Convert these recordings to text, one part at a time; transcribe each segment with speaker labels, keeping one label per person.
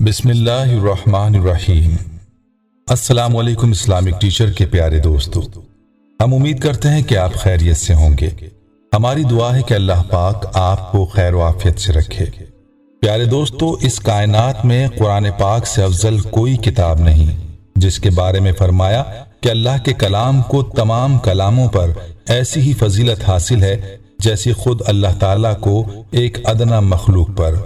Speaker 1: बिस्मिल्लाहिर्रहमानिर्रहीम। अस्सलाम वालेकुम इस्लामिक टीचर के प्यारे दोस्तों, हम उम्मीद करते हैं कि आप खैरियत से होंगे। हमारी दुआ है कि अल्लाह पाक आपको खैर व आफियत से रखे। प्यारे दोस्तों, इस कायनात में कुरान पाक से अफजल कोई किताब नहीं, जिसके बारे में फरमाया कि अल्लाह के कलाम को तमाम कलामों पर ऐसी ही फजीलत हासिल है जैसी खुद अल्लाह ताला को एक अदना मखलूक पर।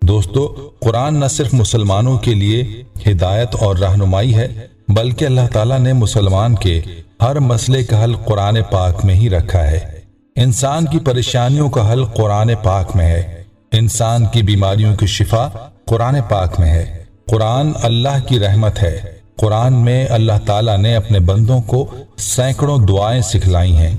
Speaker 1: दोस्तों, कुरान न सिर्फ मुसलमानों के लिए हिदायत और रहनुमाई है, बल्कि अल्लाह ताला ने मुसलमान के हर मसले का हल कुरान पाक में ही रखा है। इंसान की परेशानियों का हल कुरान पाक में है, इंसान की बीमारियों की शिफा कुरान पाक में है। कुरान अल्लाह की रहमत है। कुरान में अल्लाह ताला ने अपने बंदों को सैकड़ों दुआएं सिखलाई हैं।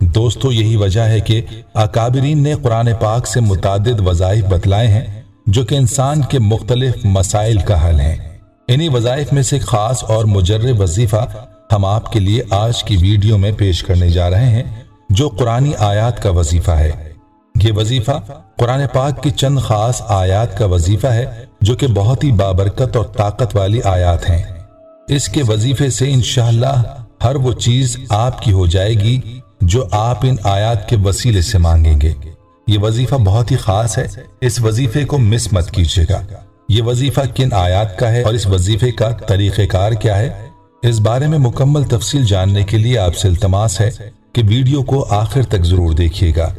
Speaker 1: दोस्तों, यही वजह है कि अकाबिरीन ने कुरान पाक से मुतादिद वज़ाइफ बतलाए हैं जो कि इंसान के मुख्तलिफ मसाइल का हल हैं। इन्हीं वज़ाइफ में से खास और मुजर्रब वजीफा हम आपके लिए आज की वीडियो में पेश करने जा रहे हैं, जो कुरानी आयात का वजीफा है। ये वजीफा कुरान पाक की चंद खास आयात का वजीफा है जो कि बहुत ही बाबरकत और ताकत वाली आयात हैं। इसके वजीफे से इंशाअल्लाह हर वो चीज आपकी हो जाएगी जो आप इन आयात के वसीले से मांगेंगे। ये वजीफा बहुत ही खास है, इस वजीफे को मिस मत कीजिएगा। ये वजीफा किन आयात का है और इस वजीफे का तरीक़ेकार क्या है, इस बारे में मुकम्मल तफसील जानने के लिए आपसे इल्तमास है कि वीडियो को आखिर तक जरूर देखिएगा।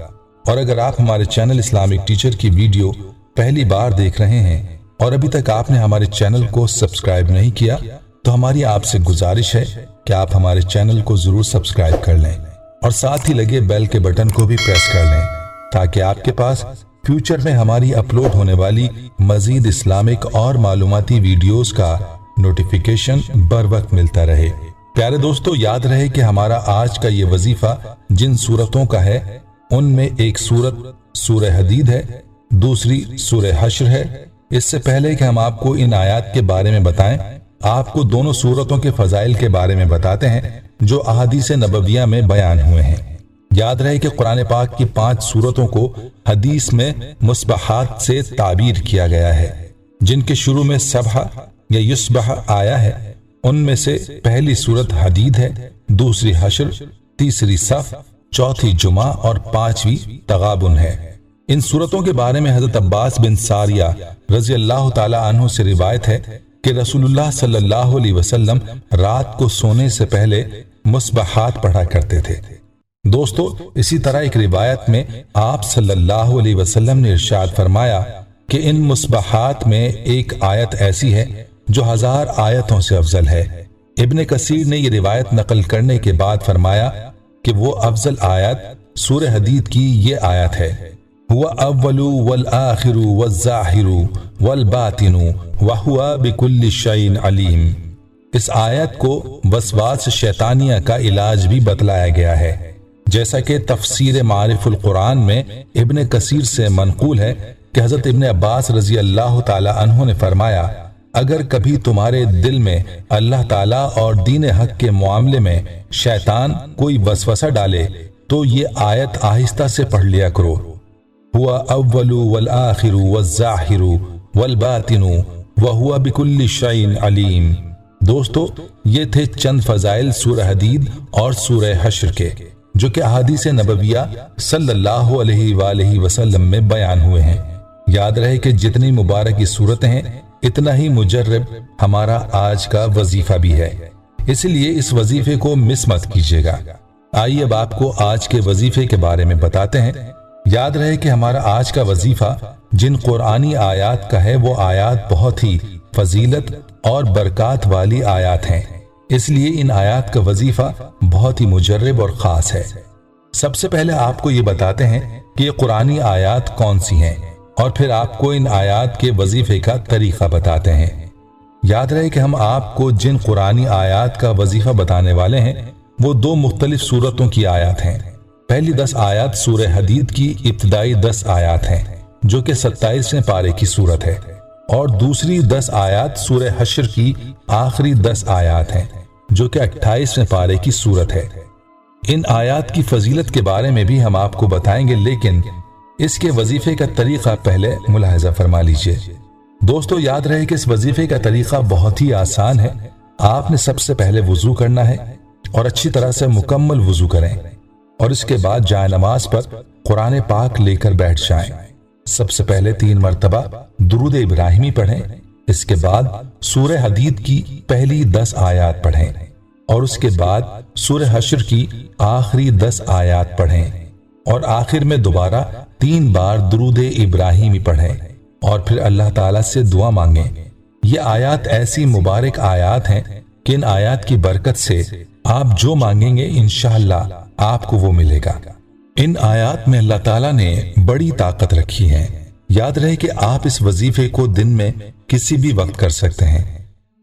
Speaker 1: और अगर आप हमारे चैनल इस्लामिक टीचर की वीडियो पहली बार देख रहे हैं और अभी तक आपने हमारे चैनल को सब्सक्राइब नहीं किया, तो हमारी आपसे गुजारिश है कि आप हमारे चैनल को जरूर सब्सक्राइब कर लें और साथ ही लगे बेल के बटन को भी प्रेस कर लें, ताकि आपके पास फ्यूचर में हमारी अपलोड होने वाली मजीद इस्लामिक और मालूमाती वीडियोस का नोटिफिकेशन बर वक्त मिलता रहे। प्यारे दोस्तों, याद रहे कि हमारा आज का ये वजीफा जिन सूरतों का है उनमें एक सूरत सूरह हदीद है, दूसरी सूरह हश्र है। इससे पहले कि हम आपको इन आयात के बारे में बताएं, आपको दोनों सूरतों के फजाइल के बारे में बताते हैं जो अहादीस नबविया में बयान हुए हैं। याद रहे कि कुरान पाक की 5 सूरतों को हदीस में मुस्बहात से ताबीर किया गया है, जिनके शुरू में सबह या युस्बह आया है। उनमें से पहली सूरत हदीद है, दूसरी हश्र, तीसरी सफ, चौथी जुमा और 5वीं तगाबुन है। इन सूरतों के बारे में हजरत अब्बास बिन सारिया रज़ी अल्लाह ताला अन्हु से रिवायत है कि रसूलुल्लाह सल्लल्लाहु अलैहि वसल्लम रात को सोने से पहले मुस्बहात पढ़ा करते थे। दोस्तों, इसी तरह एक रिवायत में आप सल्लल्लाहु अलैहि वसल्लम ने इरशाद फरमाया कि इन मुस्बहात में एक आयत ऐसी है जो 1000 आयतों से अफजल है। इब्ने कसीर ने ये रिवायत नकल करने के बाद फरमाया कि वो अफजल आयत सूरह हदीद की ये आयत है, हुवा अव्वलु वल आखिरु वल ज़ाहिरु वल बातिनु व हुवा बिकुल्लि शैइन अलीम। इस आयत को वसवास शैतानिया का इलाज भी बतलाया गया है, जैसा कि तफसीर मारिफुल कुरान में इब्ने कसीर से मनकूल है कि हजरत इब्ने अब्बास रजी अल्लाह ताला अन्हु ने फरमाया, अगर कभी तुम्हारे दिल में अल्लाह ताला और दीन हक के मामले में शैतान कोई वसवसा डाले तो ये आयत आहिस्ता से पढ़ लिया करो, हुआ अव्वलु वल आखिरु वल ज़ाहिरु वल बातिनु व हुआ बिकुल्लि शैइन अलीम। दोस्तों, ये थे चंद फजाइल सूरह हदीद और सूरह हश्र के, जो कि अहादीस नबविया सल्लल्लाहु अलैहि वसल्लम में बयान हुए हैं। याद रहे कि जितनी मुबारक सूरतें हैं, इतना ही मुजर्रब हमारा आज का वजीफा भी है, इसलिए इस वजीफे को मिस मत कीजिएगा। आइए अब आपको आज के वजीफे के बारे में बताते हैं। याद रहे कि हमारा आज का वजीफा जिन कुरानी आयात का है, वो आयात बहुत ही फजीलत और बरकत वाली आयात हैं, इसलिए इन आयात का वजीफा बहुत ही मुजर्रब और खास है। सबसे पहले आपको ये बताते हैं कि ये कुरानी आयात कौन सी हैं, और फिर आपको इन आयात के वजीफे का तरीका बताते हैं। याद रहे कि हम आपको जिन कुरानी आयात का वजीफा बताने वाले हैं वो 2 मुख्तलिफ सूरतों की आयात हैं। पहली 10 आयात सूरह हदीद की इब्तिदाई 10 आयात हैं, जो कि 27वें पारे की सूरत है, और दूसरी 10 आयात सूरह हश्र की आखिरी 10 आयात हैं, जो कि 28वें पारे की सूरत है। इन आयात की फजीलत के बारे में भी हम आपको बताएंगे, लेकिन इसके वजीफे का तरीका पहले मुलाहजा फरमा लीजिए। दोस्तों याद रहे कि इस वजीफे का तरीका बहुत ही आसान है। आपने सबसे पहले वुजू करना है और अच्छी तरह से मुकम्मल वुजू करें और इसके बाद जाए नमाज पर कुरान पाक लेकर बैठ जाएं। सबसे पहले 3 मरतबा दुरूद इब्राहिमी पढ़ें। इसके बाद सूरह हदीद की पहली 10 आयात पढ़ें और उसके बाद सूरह हश्र की आखिरी 10 आयात पढ़ें और आखिर में दोबारा 3 बार दुरूद इब्राहिमी पढ़ें और फिर अल्लाह ताला से दुआ मांगें। ये आयात ऐसी मुबारक आयात हैं कि इन आयात की बरकत से आप जो मांगेंगे इंशाअल्लाह आपको वो मिलेगा। इन आयात में अल्लाह ताला ने बड़ी ताकत रखी है। याद रहे कि आप इस वजीफे को दिन में किसी भी वक्त कर सकते हैं।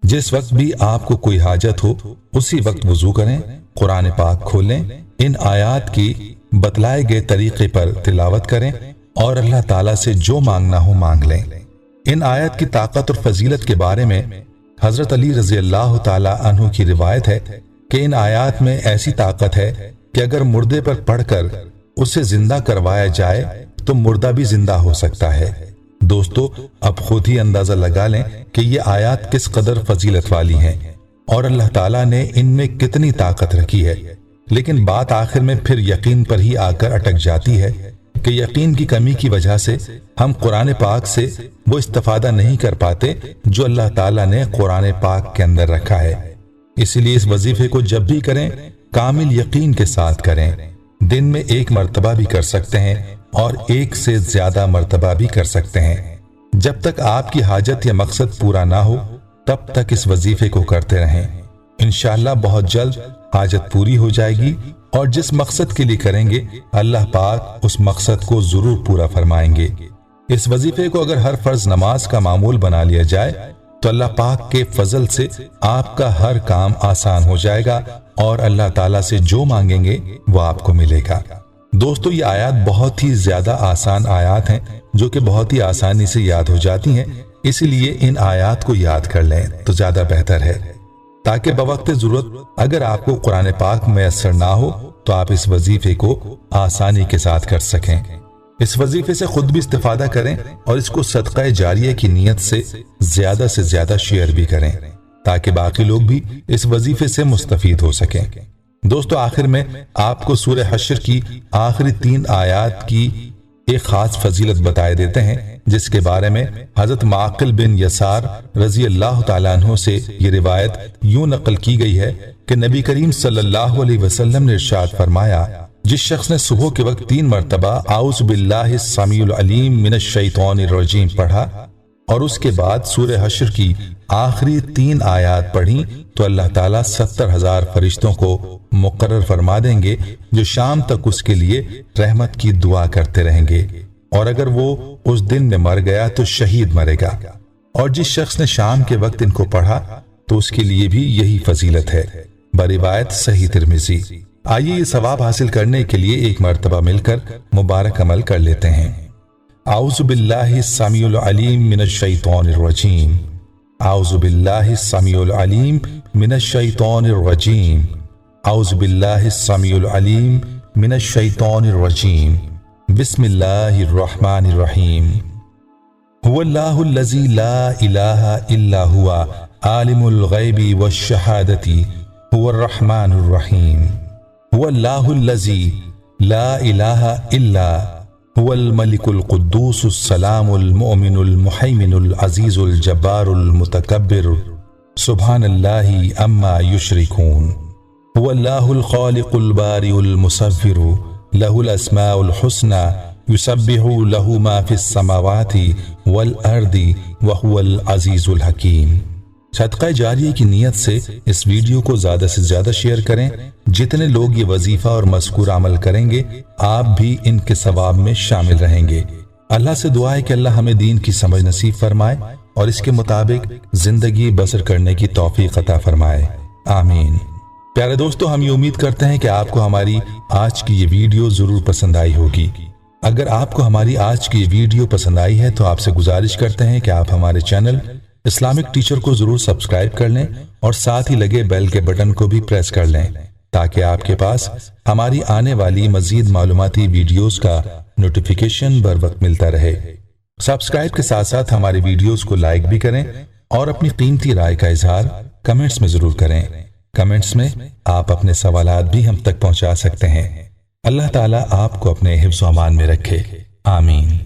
Speaker 1: जिस वक्त भी आपको कोई हाजत हो उसी वक्त वजू करें, कुरान पाक खोलें, इन आयात की बतलाए गए तरीके पर तिलावत करें और अल्लाह ताला से जो मांगना हो मांग लें। इन आयत की ताकत और फजीलत के बारे में हजरत अली रजी अल्लाह ताला अन्हु की रिवायत है कि इन आयात में ऐसी ताकत है कि अगर मुर्दे पर पढ़कर उसे जिंदा करवाया जाए तो मुर्दा भी जिंदा हो सकता है। दोस्तों अब खुद ही अंदाजा लगा लें कि ये आयात किस कदर फजीलत वाली हैं और अल्लाह ताला ने इनमें कितनी ताकत रखी है। लेकिन बात आखिर में फिर यकीन पर ही आकर अटक जाती है कि यकीन की कमी की वजह से हम कुरान पाक से वो इस्तिफादा नहीं कर पाते जो अल्लाह ताला ने कुरान पाक के अंदर रखा है। इसलिए इस वजीफे को जब भी करें कामिल यकीन के साथ करें। दिन में 1 मरतबा भी कर सकते हैं और 1 से ज्यादा मरतबा भी कर सकते हैं। जब तक आपकी हाजत या मकसद पूरा ना हो तब तक इस वजीफे को करते रहें। इंशाअल्लाह बहुत जल्द हाजत पूरी हो जाएगी और जिस मकसद के लिए करेंगे अल्लाह पाक उस मकसद को जरूर पूरा फरमाएंगे। इस वजीफे को अगर हर फर्ज नमाज का मामूल बना लिया जाए तो अल्लाह पाक के फजल से आपका हर काम आसान हो जाएगा और अल्लाह ताला से जो मांगेंगे वो आपको मिलेगा। दोस्तों ये आयत बहुत ही ज्यादा आसान आयत हैं जो कि बहुत ही आसानी से याद हो जाती हैं। इसीलिए इन आयत को याद कर लें तो ज्यादा बेहतर है ताकि बवक्त जरूरत अगर आपको कुरान पाक मैसर ना हो तो आप इस वजीफे को आसानी के साथ कर सकें। इस वजीफे से खुद भी इस्तिफादा करें और इसको सदका जारिया की नीयत से ज्यादा शेयर भी करें ताकि बाकी लोग भी इस वजीफे से मुस्तफीद हो सकें। दोस्तों आखिर में आपको सूरह हश्र की आखिरी 3 आयात की एक खास फजीलत बताए देते हैं जिसके बारे में हजरत माकिल बिन यसार रजी अल्लाह ताला अन्हु से ये रिवायत यूं नकल की गई है कि नबी करीम सल्लल्लाहु अलैहि वसल्लम ने इरशाद फरमाया, जिस शख्स ने सुबह के वक्त 3 मरतबा आउज़ बिल्लाहि समीउल अलीम मिनश शैतानिर रजीम पढ़ा और उसके बाद सूरह हश्र की आखिरी 3 आयात पढ़ी तो अल्लाह ताला 70,000 फरिश्तों को मुकर्रर फरमा देंगे जो शाम तक उसके लिए रहमत की दुआ करते रहेंगे और अगर वो उस दिन में मर गया तो शहीद मरेगा। और जिस शख्स ने शाम के वक्त इनको पढ़ा तो उसके लिए भी यही फजीलत है। बरिवायत सही तिरमिज़ी। आइए ये सवाब हासिल करने के लिए 1 मरतबा मिलकर मुबारक अमल कर लेते हैं। आउज़ु बिल्लाहि समीउल अलीम मिनश शैतानिर रजीम। आउज़ु बिल्लाहि समीउल अलीम मिनश शैतानिर रजीम। आउज़ु बिल्लाहि समीउल अलीम मिनश शैतानिर रजीम। बिस्मिल्लाहिर रहमानिर रहीम। हुवल्लाहुल्लज़ी ला इलाहा इल्ला हुवा आलिमुल गैबि वश्शहादति हुवर रहमानुर रहीम। हुवल्लाहुल्लज़ी ला इलाहा इल्ला हुवल मलिकुल कुद्दूसुस सलामुल मुमिनुल मुहैमिनुल अज़ीज़ुल जब्बारुल मुतकब्बिर सुब्हानल्लाहि अम्मा युश्रिकून। हुवल्लाहुल खालिकुल बारिउल मुसव्विरु लहुल अस्माउल हुस्ना युसब्बिहु लहु मा फिस समावाति वल अर्दी व हुवल अज़ीज़ुल हकीम। सदका जारिया की नीयत से इस वीडियो को ज्यादा से ज्यादा शेयर करें। जितने लोग ये वजीफा और मज़कूर अमल करेंगे आप भी इनके सवाब में शामिल रहेंगे। अल्लाह से दुआ है कि अल्लाह हमें दीन की समझ नसीब फरमाए और इसके मुताबिक जिंदगी बसर करने की तौफीक अता फरमाए। आमीन। प्यारे दोस्तों हम ये उम्मीद करते हैं कि आपको हमारी आज की ये वीडियो जरूर पसंद आई होगी। अगर आपको हमारी आज की ये वीडियो पसंद आई है तो आपसे गुजारिश करते हैं कि आप हमारे चैनल इस्लामिक टीचर को जरूर सब्सक्राइब कर लें और साथ ही लगे बेल के बटन को भी प्रेस कर लें ताकि आपके पास हमारी आने वाली मजीद मालूमाती वीडियोस का नोटिफिकेशन बर वक्त मिलता रहे। सब्सक्राइब के साथ साथ हमारी वीडियोस को लाइक भी करें और अपनी कीमती राय का इजहार कमेंट्स में जरूर करें। कमेंट्स में आप अपने सवालात भी हम तक पहुंचा सकते हैं। अल्लाह ताला आपको अपने हिफ्ज़ व अमान में रखे। आमीन।